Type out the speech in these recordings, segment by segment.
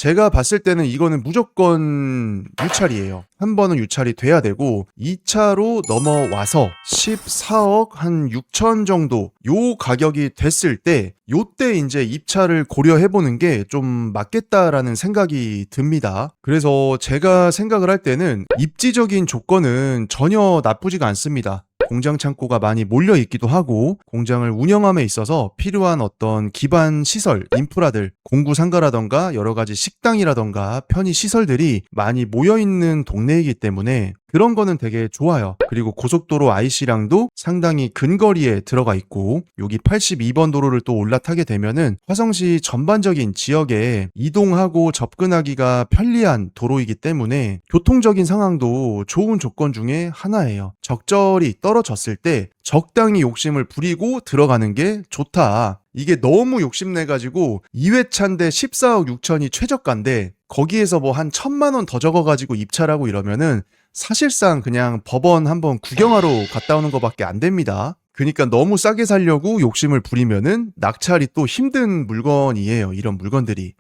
제가 봤을 때는 이거는 무조건 유찰이에요. 한 번은 유찰이 돼야 되고 2차로 넘어와서 14억 한 6천 정도 요 가격이 됐을 때 요때 이제 입찰을 고려해보는 게 좀 맞겠다라는 생각이 듭니다. 그래서 제가 생각을 할 때는 입지적인 조건은 전혀 나쁘지가 않습니다. 공장 창고가 많이 몰려 있기도 하고 공장을 운영함에 있어서 필요한 어떤 기반 시설, 인프라들, 공구 상가라던가 여러 가지 식당이라던가 편의 시설들이 많이 모여 있는 동네이기 때문에 그런 거는 되게 좋아요. 그리고 고속도로 IC랑도 상당히 근거리에 들어가 있고 여기 82번 도로를 또 올라타게 되면은 화성시 전반적인 지역에 이동하고 접근하기가 편리한 도로이기 때문에 교통적인 상황도 좋은 조건 중에 하나예요. 적절히 떨어졌을 때 적당히 욕심을 부리고 들어가는 게 좋다. 이게 너무 욕심내가지고 2회차인데 14억 6천이 최저가인데 거기에서 뭐 한 1,000만 원 더 적어가지고 입찰하고 이러면은 사실상 그냥 법원 한번 구경하러 갔다 오는 것밖에 안 됩니다. 그러니까 너무 싸게 살려고 욕심을 부리면은 낙찰이 또 힘든 물건이에요. 이런 물건들이.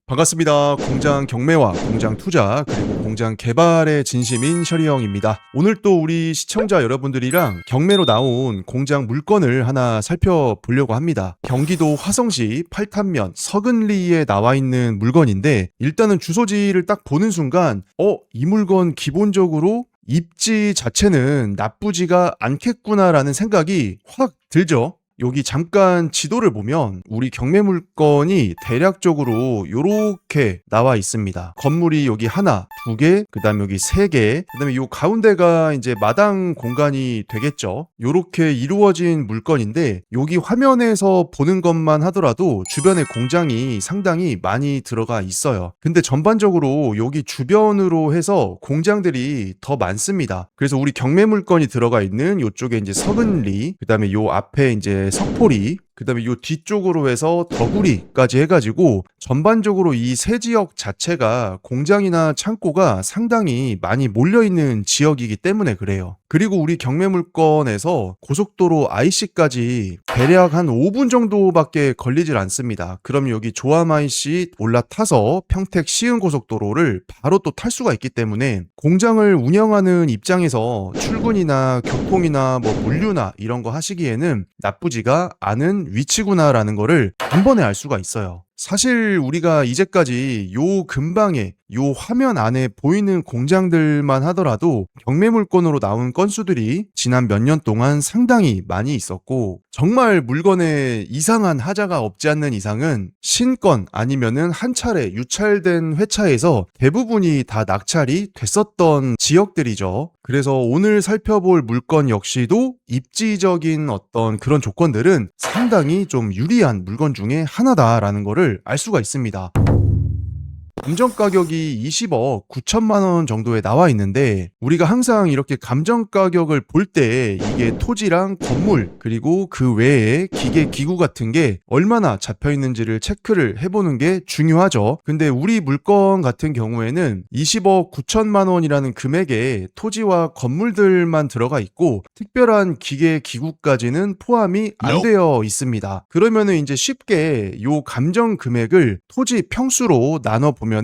반갑습니다. 공장 경매와 공장 투자 그리고 공장 개발의 진심인 셔리형입니다. 오늘 또 우리 시청자 여러분들이랑 경매로 나온 공장 물건을 하나 살펴보려고 합니다. 경기도 화성시 팔탄면 서근리에 나와 있는 물건인데 일단은 주소지를 딱 보는 순간 이 물건 기본적으로 입지 자체는 나쁘지가 않겠구나라는 생각이 확 들죠. 여기 잠깐 지도를 보면 우리 경매 물건이 대략적으로 요렇게 나와 있습니다. 건물이 여기 하나, 두 개, 그 다음에 여기 세 개, 그 다음에 요 가운데가 이제 마당 공간이 되겠죠. 요렇게 이루어진 물건인데 여기 화면에서 보는 것만 하더라도 주변에 공장이 상당히 많이 들어가 있어요. 근데 전반적으로 여기 주변으로 해서 공장들이 더 많습니다. 그래서 우리 경매 물건이 들어가 있는 요쪽에 이제 서근리, 그 다음에 요 앞에 이제 석포리, 그 다음에 요 뒤쪽으로 해서 더구리까지 해가지고 전반적으로 이 세 지역 자체가 공장이나 창고가 상당히 많이 몰려있는 지역이기 때문에 그래요. 그리고 우리 경매 물건에서 고속도로 IC까지 대략 한 5분 정도밖에 걸리질 않습니다. 그럼 여기 조암 IC 올라타서 평택 시흥고속도로를 바로 또 탈 수가 있기 때문에 공장을 운영하는 입장에서 출근이나 교통이나 뭐 물류나 이런 거 하시기에는 나쁘지가 않은 위치구나라는 거를 단번에 알 수가 있어요. 사실 우리가 이제까지 요 근방에 요 화면 안에 보이는 공장들만 하더라도 경매 물건으로 나온 건수들이 지난 몇 년 동안 상당히 많이 있었고 정말 물건에 이상한 하자가 없지 않는 이상은 신건 아니면은 한 차례 유찰된 회차에서 대부분이 다 낙찰이 됐었던 지역들이죠. 그래서 오늘 살펴볼 물건 역시도 입지적인 어떤 그런 조건들은 상당히 좀 유리한 물건 중에 하나다라는 거를 알 수가 있습니다. 감정 가격이 20억 9천만 원 정도에 나와 있는데 우리가 항상 이렇게 감정 가격을 볼 때 이게 토지랑 건물 그리고 그 외에 기계 기구 같은 게 얼마나 잡혀 있는지를 체크를 해보는 게 중요하죠. 근데 우리 물건 같은 경우에는 20억 9천만 원이라는 금액에 토지와 건물들만 들어가 있고 특별한 기계 기구까지는 포함이 안 되어 있습니다. 그러면은 이제 쉽게 요 감정 금액을 토지 평수로 나눠 보면은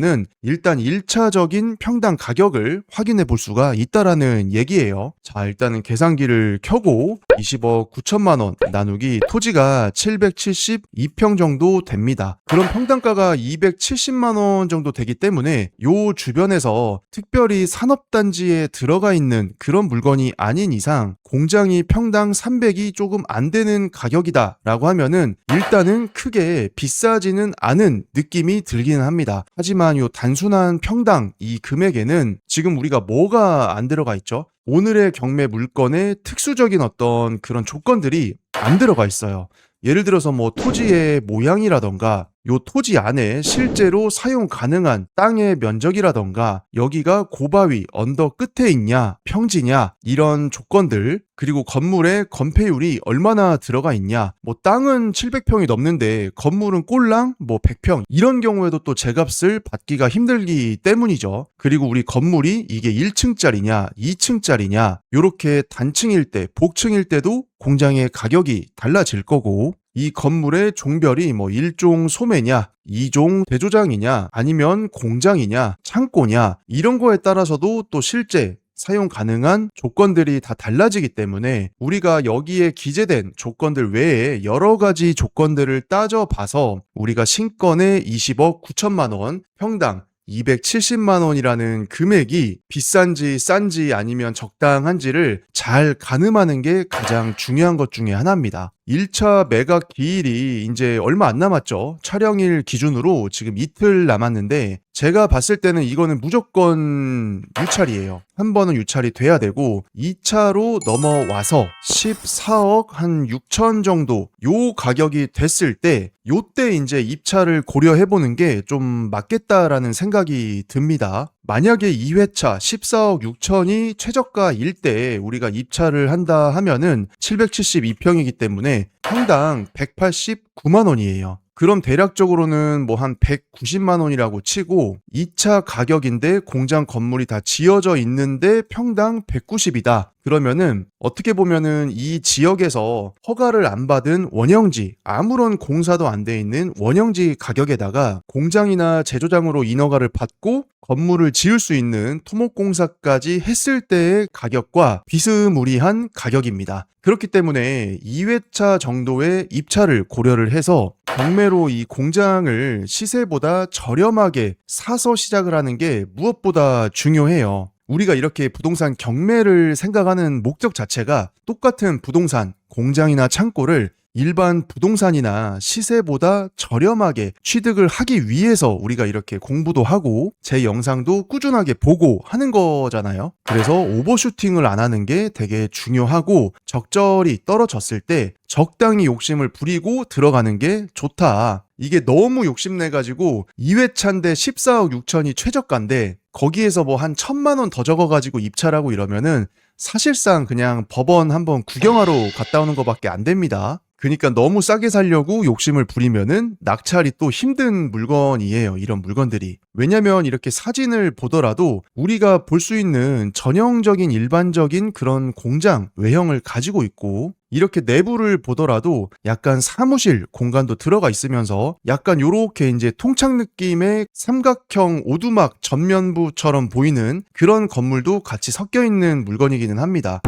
일단 1차적인 평당 가격을 확인해 볼 수가 있다라는 얘기예요. 자, 일단은 계산기를 켜고 20억 9천만 원 나누기 토지가 772평 정도 됩니다. 그럼 평당가가 270만 원 정도 되기 때문에 요 주변에서 특별히 산업단지에 들어가 있는 그런 물건이 아닌 이상 공장이 평당 300이 조금 안 되는 가격이다 라고 하면은 일단은 크게 비싸지는 않은 느낌이 들기는 합니다. 하지만 요 단순한 평당 이 금액에는 지금 우리가 뭐가 안 들어가 있죠? 오늘의 경매 물건의 특수적인 어떤 그런 조건들이 안 들어가 있어요. 예를 들어서 뭐 토지의 모양이라던가 요 토지 안에 실제로 사용 가능한 땅의 면적이라던가 여기가 고바위 언덕 끝에 있냐 평지냐 이런 조건들 그리고 건물의 건폐율이 얼마나 들어가 있냐 뭐 땅은 700평이 넘는데 건물은 꼴랑 뭐 100평 이런 경우에도 또 제값을 받기가 힘들기 때문이죠. 그리고 우리 건물이 이게 1층짜리냐 2층짜리냐 요렇게 단층일 때 복층일 때도 공장의 가격이 달라질 거고 이 건물의 종별이 뭐 1종 소매냐, 2종 대조장이냐, 아니면 공장이냐, 창고냐, 이런 거에 따라서도 또 실제 사용 가능한 조건들이 다 달라지기 때문에 우리가 여기에 기재된 조건들 외에 여러 가지 조건들을 따져봐서 우리가 신건에 20억 9천만 원, 평당 270만 원이라는 금액이 비싼지 싼지 아니면 적당한지를 잘 가늠하는 게 가장 중요한 것 중에 하나입니다. 1차 매각 기일이 이제 얼마 안 남았죠. 촬영일 기준으로 지금 이틀 남았는데 제가 봤을 때는 이거는 무조건 유찰이에요. 한 번은 유찰이 돼야 되고 2차로 넘어와서 14억 한 6천 정도 요 가격이 됐을 때 요때 이제 입찰을 고려해보는 게 좀 맞겠다라는 생각이 듭니다. 만약에 2회차 14억 6천이 최저가일 때 우리가 입찰을 한다 하면은 772평이기 때문에 평당 189만 원이에요. 그럼 대략적으로는 뭐 한 190만 원이라고 치고 2차 가격인데 공장 건물이 다 지어져 있는데 평당 190이다. 그러면은 어떻게 보면은 이 지역에서 허가를 안 받은 원형지, 아무런 공사도 안 돼 있는 원형지 가격에다가 공장이나 제조장으로 인허가를 받고 건물을 지을 수 있는 토목공사까지 했을 때의 가격과 비스무리한 가격입니다. 그렇기 때문에 2회차 정도의 입찰을 고려를 해서 경매로 이 공장을 시세보다 저렴하게 사서 시작을 하는 게 무엇보다 중요해요. 우리가 이렇게 부동산 경매를 생각하는 목적 자체가 똑같은 부동산, 공장이나 창고를 일반 부동산이나 시세보다 저렴하게 취득을 하기 위해서 우리가 이렇게 공부도 하고 제 영상도 꾸준하게 보고 하는 거잖아요. 그래서 오버슈팅을 안 하는 게 되게 중요하고 적절히 떨어졌을 때 적당히 욕심을 부리고 들어가는 게 좋다. 이게 너무 욕심내가지고 2회차인데 14억 6천이 최저가인데 거기에서 뭐 한 1,000만 원 더 적어가지고 입찰하고 이러면은 사실상 그냥 법원 한번 구경하러 갔다 오는 것밖에 안 됩니다. 그러니까 너무 싸게 살려고 욕심을 부리면은 낙찰이 또 힘든 물건이에요. 이런 물건들이. 왜냐면 이렇게 사진을 보더라도 우리가 볼 수 있는 전형적인 일반적인 그런 공장 외형을 가지고 있고 이렇게 내부를 보더라도 약간 사무실 공간도 들어가 있으면서 약간 요렇게 이제 통창 느낌의 삼각형 오두막 전면부처럼 보이는 그런 건물도 같이 섞여 있는 물건이기는 합니다.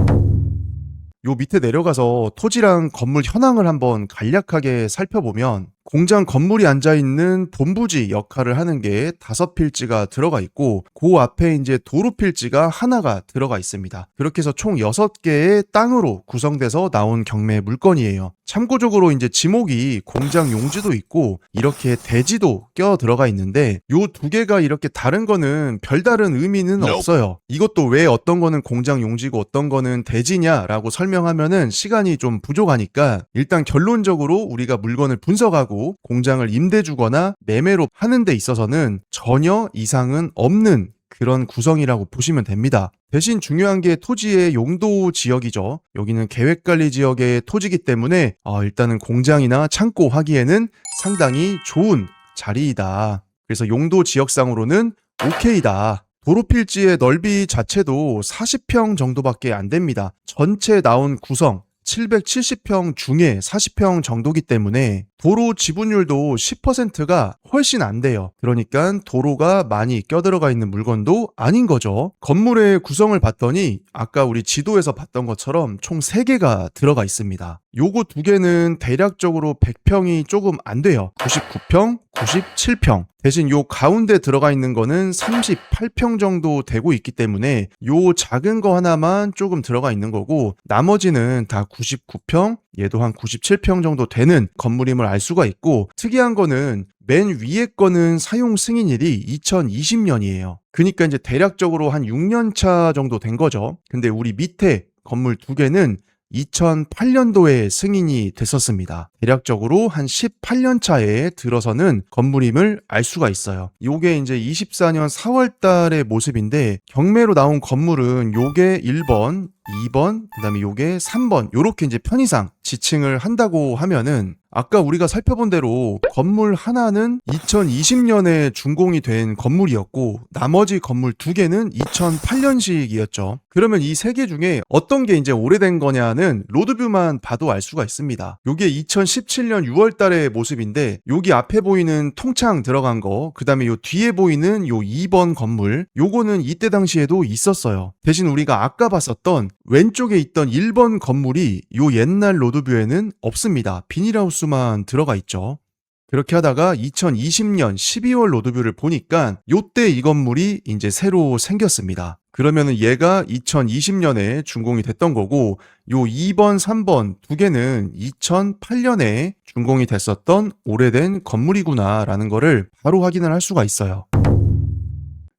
요 밑에 내려가서 토지랑 건물 현황을 한번 간략하게 살펴보면 공장 건물이 앉아있는 본부지 역할을 하는 게 5필지가 들어가 있고 그 앞에 이제 도로 필지가 하나가 들어가 있습니다. 그렇게 해서 총 6개의 땅으로 구성돼서 나온 경매 물건이에요. 참고적으로 이제 지목이 공장 용지도 있고 이렇게 대지도 껴 들어가 있는데 요 2개가 이렇게 다른 거는 별다른 의미는 없어요. 이것도 왜 어떤 거는 공장 용지고 어떤 거는 대지냐라고 설명하면은 시간이 좀 부족하니까 일단 결론적으로 우리가 물건을 분석하고 공장을 임대 주거나 매매로 하는 데 있어서는 전혀 이상은 없는 그런 구성이라고 보시면 됩니다. 대신 중요한 게 토지의 용도 지역이죠. 여기는 계획관리 지역의 토지이기 때문에 일단은 공장이나 창고 하기에는 상당히 좋은 자리이다. 그래서 용도 지역상으로는 오케이다. 도로 필지의 넓이 자체도 40평 정도밖에 안 됩니다. 전체 나온 구성 770평 중에 40평 정도기 때문에 도로 지분율도 10%가 훨씬 안 돼요. 그러니까 도로가 많이 껴들어가 있는 물건도 아닌 거죠. 건물의 구성을 봤더니 아까 우리 지도에서 봤던 것처럼 총 3개가 들어가 있습니다. 요거 2개는 대략적으로 100평이 조금 안 돼요. 99평, 97평. 대신 요 가운데 들어가 있는 거는 38평 정도 되고 있기 때문에 요 작은 거 하나만 조금 들어가 있는 거고 나머지는 다 99평, 얘도 한 97평 정도 되는 건물임을 알 수가 있고 특이한 거는 맨 위에 거는 사용 승인일이 2020년이에요. 그러니까 이제 대략적으로 한 6년 차 정도 된 거죠. 근데 우리 밑에 건물 2개는 2008년도에 승인이 됐었습니다. 대략적으로 한 18년 차에 들어서는 건물임을 알 수가 있어요. 요게 이제 24년 4월 달의 모습인데 경매로 나온 건물은 요게 1번, 2번, 그다음에 요게 3번 요렇게 이제 편의상 지칭을 한다고 하면은 아까 우리가 살펴본 대로 건물 하나는 2020년에 준공이 된 건물이었고 나머지 건물 2개는 2008년식이었죠. 그러면 이 3개 중에 어떤 게 이제 오래된 거냐는 로드뷰만 봐도 알 수가 있습니다. 요게 2017년 6월 달의 모습인데 여기 앞에 보이는 통창 들어간 거, 그다음에 요 뒤에 보이는 요 2번 건물, 요거는 이때 당시에도 있었어요. 대신 우리가 아까 봤었던 왼쪽에 있던 1번 건물이 요 옛날 로드뷰에는 없습니다. 비닐하우스만 들어가 있죠. 그렇게 하다가 2020년 12월 로드뷰를 보니까 요때 이 건물이 이제 새로 생겼습니다. 그러면은 얘가 2020년에 준공이 됐던 거고 요 2번, 3번 2개는 2008년에 준공이 됐었던 오래된 건물이구나라는 거를 바로 확인을 할 수가 있어요.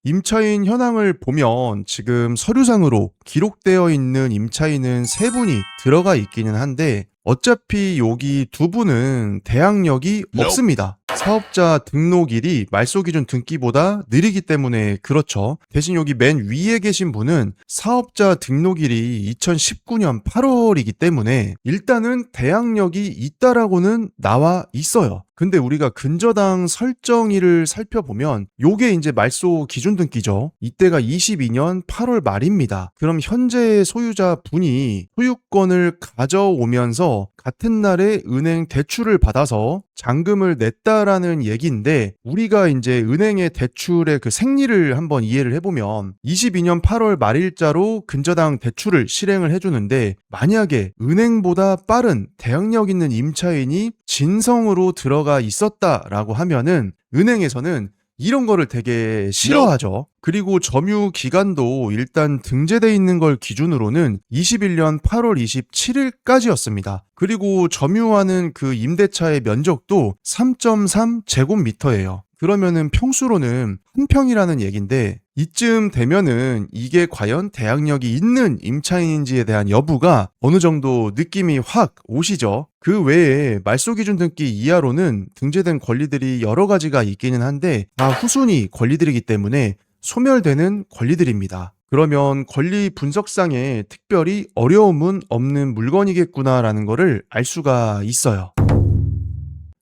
임차인 현황을 보면 지금 서류상으로 기록되어 있는 임차인은 3분이 들어가 있기는 한데 어차피 여기 2분은 대항력이 없습니다. 사업자 등록일이 말소기준 등기보다 느리기 때문에 그렇죠. 대신 여기 맨 위에 계신 분은 사업자 등록일이 2019년 8월이기 때문에 일단은 대항력이 있다라고는 나와 있어요. 근데 우리가 근저당 설정일을 살펴보면 요게 이제 말소 기준 등기죠. 이때가 22년 8월 말입니다. 그럼 현재 소유자 분이 소유권을 가져오면서 같은 날에 은행 대출을 받아서 잔금을 냈다라는 얘기인데 우리가 이제 은행의 대출의 그 생리를 한번 이해를 해보면 22년 8월 말일자로 근저당 대출을 실행을 해주는데 만약에 은행보다 빠른 대항력 있는 임차인이 진성으로 들어가 있었다라고 하면은 은행에서는 이런 거를 되게 싫어하죠. 그리고 점유 기간도 일단 등재돼 있는 걸 기준으로는 21년 8월 27일까지였습니다. 그리고 점유하는 그 임대차의 면적도 3.3 제곱미터예요. 그러면은 평수로는 한 평이라는 얘긴데 이쯤 되면은 이게 과연 대항력이 있는 임차인인지에 대한 여부가 어느 정도 느낌이 확 오시죠. 그 외에 말소기준 등기 이하로는 등재된 권리들이 여러 가지가 있기는 한데 다 후순위 권리들이기 때문에 소멸되는 권리들입니다. 그러면 권리 분석상에 특별히 어려움은 없는 물건이겠구나라는 거를 알 수가 있어요.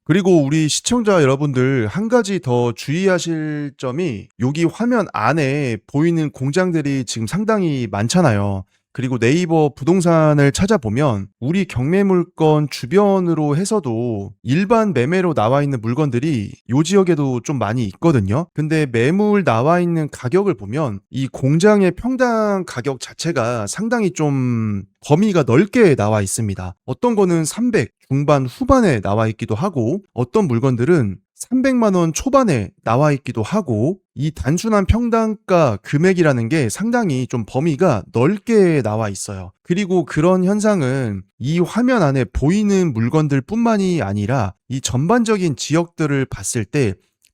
그리고 우리 시청자 여러분들 한 가지 더 주의하실 점이 여기 화면 안에 보이는 공장들이 지금 상당히 많잖아요. 그리고 네이버 부동산을 찾아보면 우리 경매물건 주변으로 해서도 일반 매매로 나와 있는 물건들이 이 지역에도 좀 많이 있거든요. 근데 매물 나와 있는 가격을 보면 이 공장의 평당 가격 자체가 상당히 좀 범위가 넓게 나와 있습니다. 어떤 거는 300 중반 후반에 나와 있기도 하고 어떤 물건들은 300만 원 초반에 나와 있기도 하고 이 단순한 평당가 금액이라는 게 상당히 좀 범위가 넓게 나와 있어요. 그리고 그런 현상은 이 화면 안에 보이는 물건들 뿐만이 아니라 이 전반적인 지역들을 봤을 때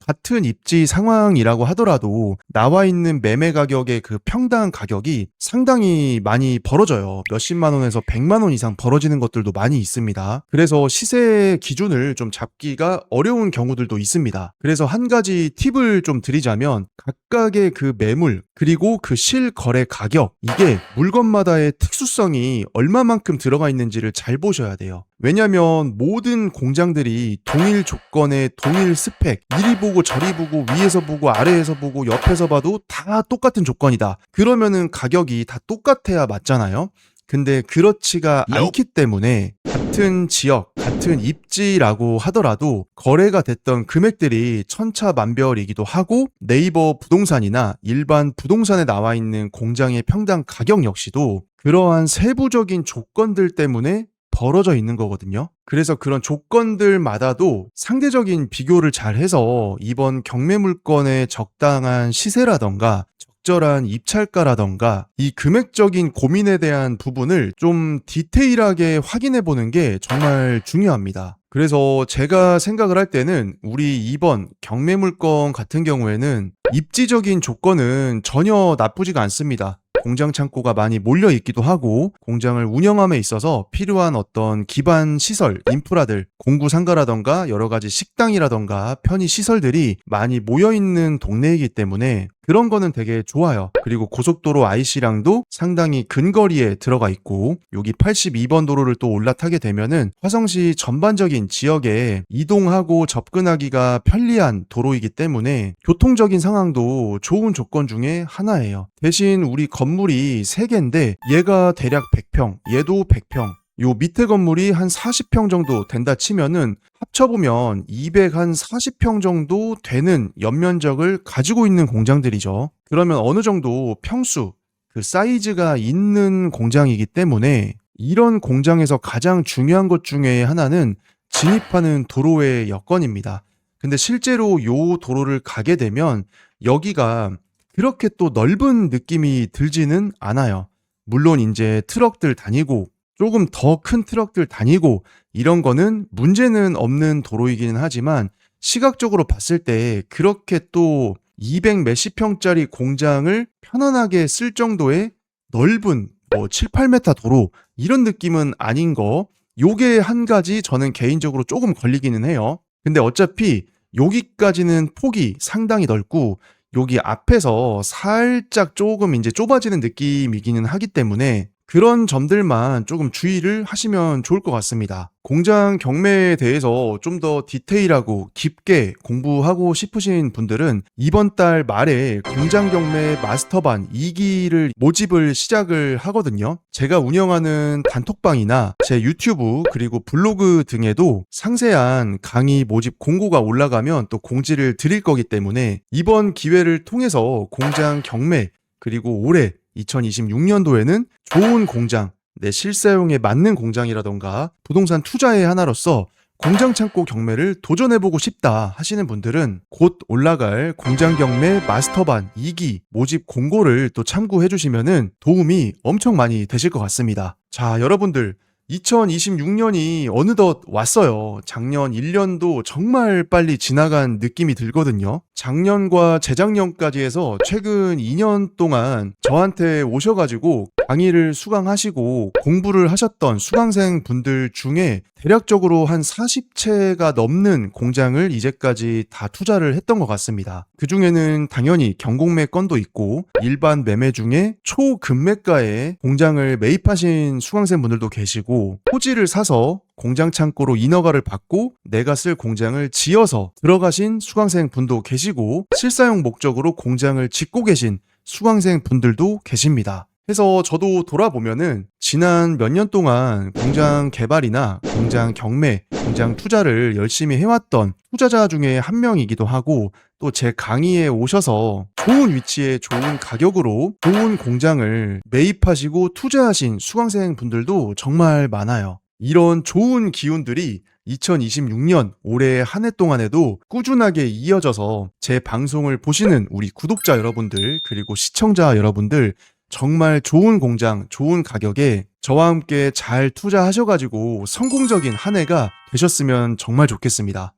같은 입지 상황이라고 하더라도 나와 있는 매매 가격의 그 평당 가격이 상당히 많이 벌어져요. 몇십만 원에서 100만 원 이상 벌어지는 것들도 많이 있습니다. 그래서 시세 기준을 좀 잡기가 어려운 경우들도 있습니다. 그래서 한 가지 팁을 좀 드리자면 각각의 그 매물 그리고 그 실거래 가격 이게 물건마다의 특수성이 얼마만큼 들어가 있는지를 잘 보셔야 돼요. 왜냐면 모든 공장들이 동일 조건의 동일 스펙 이리 보고 저리 보고 위에서 보고 아래에서 보고 옆에서 봐도 다 똑같은 조건이다. 그러면은 가격이 다 똑같아야 맞잖아요. 근데 그렇지가 않기 때문에 같은 지역, 같은 입지라고 하더라도 거래가 됐던 금액들이 천차만별이기도 하고 네이버 부동산이나 일반 부동산에 나와 있는 공장의 평당 가격 역시도 그러한 세부적인 조건들 때문에 벌어져 있는 거거든요. 그래서 그런 조건들마다도 상대적인 비교를 잘 해서 이번 경매물건의 적당한 시세라던가 적절한 입찰가라던가 이 금액적인 고민에 대한 부분을 좀 디테일하게 확인해 보는 게 정말 중요합니다. 그래서 제가 생각을 할 때는 우리 이번 경매물건 같은 경우에는 입지적인 조건은 전혀 나쁘지가 않습니다. 공장 창고가 많이 몰려 있기도 하고 공장을 운영함에 있어서 필요한 어떤 기반 시설, 인프라들, 공구 상가라던가 여러 가지 식당이라던가 편의 시설들이 많이 모여 있는 동네이기 때문에 그런 거는 되게 좋아요. 그리고 고속도로 IC랑도 상당히 근거리에 들어가 있고 여기 82번 도로를 또 올라타게 되면은 화성시 전반적인 지역에 이동하고 접근하기가 편리한 도로이기 때문에 교통적인 상황도 좋은 조건 중에 하나예요. 대신 우리 건물이 3개인데 얘가 대략 100평, 얘도 100평, 요 밑에 건물이 한 40평 정도 된다 치면은 합쳐보면 240평 정도 되는 연면적을 가지고 있는 공장들이죠. 그러면 어느 정도 평수, 그 사이즈가 있는 공장이기 때문에 이런 공장에서 가장 중요한 것 중에 하나는 진입하는 도로의 여건입니다. 근데 실제로 요 도로를 가게 되면 여기가 그렇게 또 넓은 느낌이 들지는 않아요. 물론 이제 트럭들 다니고 조금 더 큰 트럭들 다니고 이런 거는 문제는 없는 도로이기는 하지만 시각적으로 봤을 때 그렇게 또 200 몇십 평짜리 공장을 편안하게 쓸 정도의 넓은 7, 8m 도로 이런 느낌은 아닌 거 요게 한 가지 저는 개인적으로 조금 걸리기는 해요. 근데 어차피 여기까지는 폭이 상당히 넓고 여기 앞에서 살짝 조금 이제 좁아지는 느낌이기는 하기 때문에 그런 점들만 조금 주의를 하시면 좋을 것 같습니다. 공장 경매에 대해서 좀 더 디테일하고 깊게 공부하고 싶으신 분들은 이번 달 말에 공장 경매 마스터반 2기를 모집을 시작을 하거든요. 제가 운영하는 단톡방이나 제 유튜브 그리고 블로그 등에도 상세한 강의 모집 공고가 올라가면 또 공지를 드릴 거기 때문에 이번 기회를 통해서 공장 경매 그리고 올해 2026년도에는 좋은 공장, 내 실사용에 맞는 공장이라던가 부동산 투자의 하나로서 공장 창고 경매를 도전해보고 싶다 하시는 분들은 곧 올라갈 공장 경매 마스터반 2기 모집 공고를 또 참고해주시면은 도움이 엄청 많이 되실 것 같습니다. 자, 여러분들 2026년이 어느덧 왔어요. 작년 1년도 정말 빨리 지나간 느낌이 들거든요. 작년과 재작년까지 해서 최근 2년 동안 저한테 오셔가지고 강의를 수강하시고 공부를 하셨던 수강생 분들 중에 대략적으로 한 40채가 넘는 공장을 이제까지 다 투자를 했던 것 같습니다. 그 중에는 당연히 경공매 건도 있고 일반 매매 중에 초금매가의 공장을 매입하신 수강생 분들도 계시고 토지를 사서 공장 창고로 인허가를 받고 내가 쓸 공장을 지어서 들어가신 수강생 분도 계시고 실사용 목적으로 공장을 짓고 계신 수강생 분들도 계십니다. 해서 저도 돌아보면은 지난 몇 년 동안 공장 개발이나 공장 경매, 공장 투자를 열심히 해왔던 투자자 중에 한 명이기도 하고 또 제 강의에 오셔서 좋은 위치에 좋은 가격으로 좋은 공장을 매입하시고 투자하신 수강생 분들도 정말 많아요. 이런 좋은 기운들이 2026년 올해 한 해 동안에도 꾸준하게 이어져서 제 방송을 보시는 우리 구독자 여러분들 그리고 시청자 여러분들 정말 좋은 공장, 좋은 가격에 저와 함께 잘 투자하셔가지고 성공적인 한 해가 되셨으면 정말 좋겠습니다.